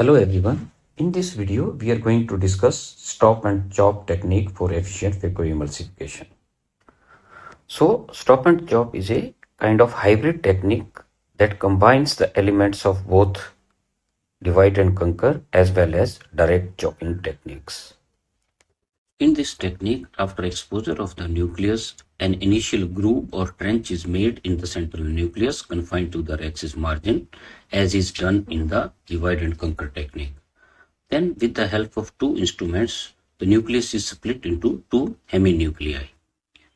Hello everyone. In this video, we are going to discuss stop and chop technique for efficient phacoemulsification. So, stop and chop is a kind of hybrid technique that combines the elements of both divide and conquer as well as direct chopping techniques. In this technique, after exposure of the nucleus, an initial groove or trench is made in the central nucleus confined to the axis margin, as is done in the divide and conquer technique. Then, with the help of two instruments, the nucleus is split into two heminuclei.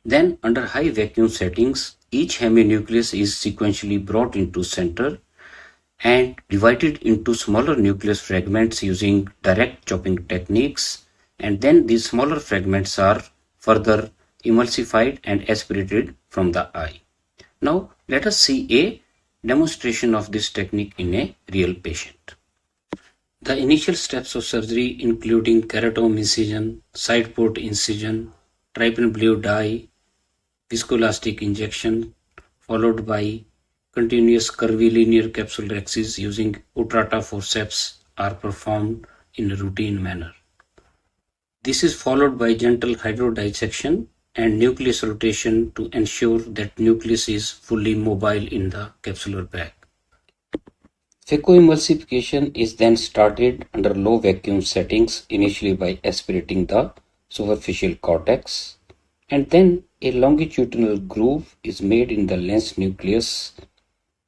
Then, under high vacuum settings, each heminucleus is sequentially brought into center and divided into smaller nucleus fragments using direct chopping techniques, and then these smaller fragments are further emulsified and aspirated from the eye. Now, let us see a demonstration of this technique in a real patient. The initial steps of surgery including keratome incision, side port incision, trypan blue dye, viscoelastic injection, followed by continuous curvilinear capsulorhexis using Utrata forceps are performed in a routine manner. This is followed by gentle hydrodissection and nucleus rotation to ensure that nucleus is fully mobile in the capsular bag. Phacoemulsification is then started under low vacuum settings, initially by aspirating the superficial cortex, and then a longitudinal groove is made in the lens nucleus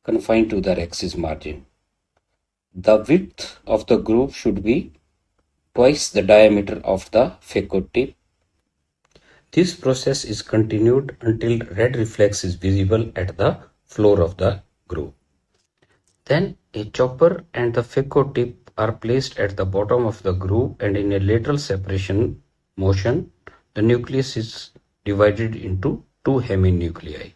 confined to the axis margin. The width of the groove should be twice the diameter of the phaco-tip. This process is continued until red reflex is visible at the floor of the groove. Then a chopper and the phaco-tip are placed at the bottom of the groove, and in a lateral separation motion, the nucleus is divided into two heminuclei.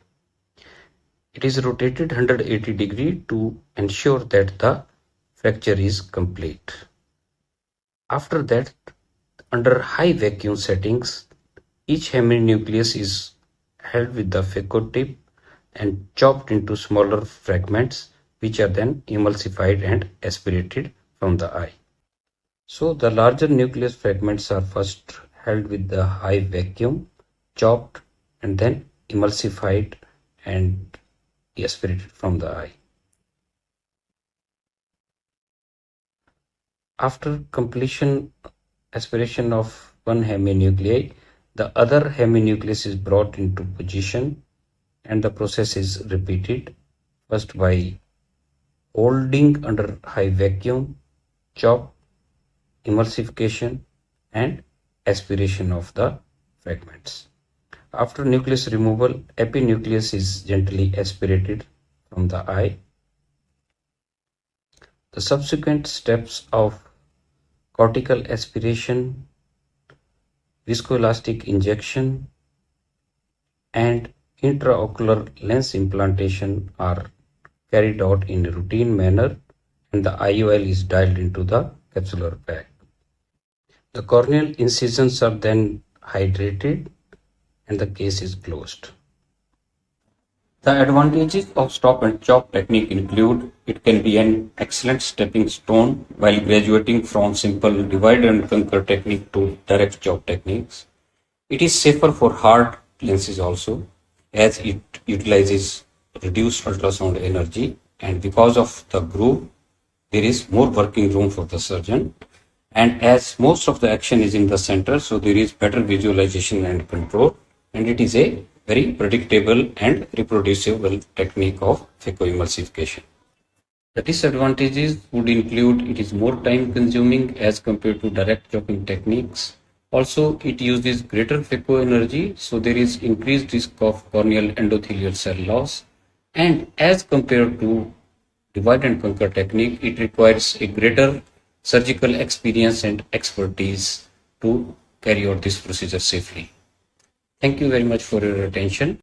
It is rotated 180 degrees to ensure that the fracture is complete. After that, under high vacuum settings, each heminucleus is held with the phaco-tip and chopped into smaller fragments, which are then emulsified and aspirated from the eye. So the larger nucleus fragments are first held with the high vacuum, chopped, and then emulsified and aspirated from the eye. After completion aspiration of one heminuclei, the other heminucleus is brought into position, and the process is repeated, first by holding under high vacuum, chop, emulsification, and aspiration of the fragments. After nucleus removal, epinucleus is gently aspirated from the eye. The subsequent steps of cortical aspiration, viscoelastic injection, and intraocular lens implantation are carried out in a routine manner, and the IOL is dialed into the capsular bag. The corneal incisions are then hydrated and the case is closed. The advantages of stop and chop technique include it can be an excellent stepping stone while graduating from simple divide and conquer technique to direct chop techniques. It is safer for hard lenses also, as it utilizes reduced ultrasound energy, and because of the groove, there is more working room for the surgeon. And as most of the action is in the center, so there is better visualization and control, and it is a very predictable and reproducible technique of phacoemulsification. The disadvantages would include it is more time consuming as compared to direct chopping techniques. Also, it uses greater phaco energy, so there is increased risk of corneal endothelial cell loss. And as compared to divide and conquer technique, it requires a greater surgical experience and expertise to carry out this procedure safely. Thank you very much for your attention.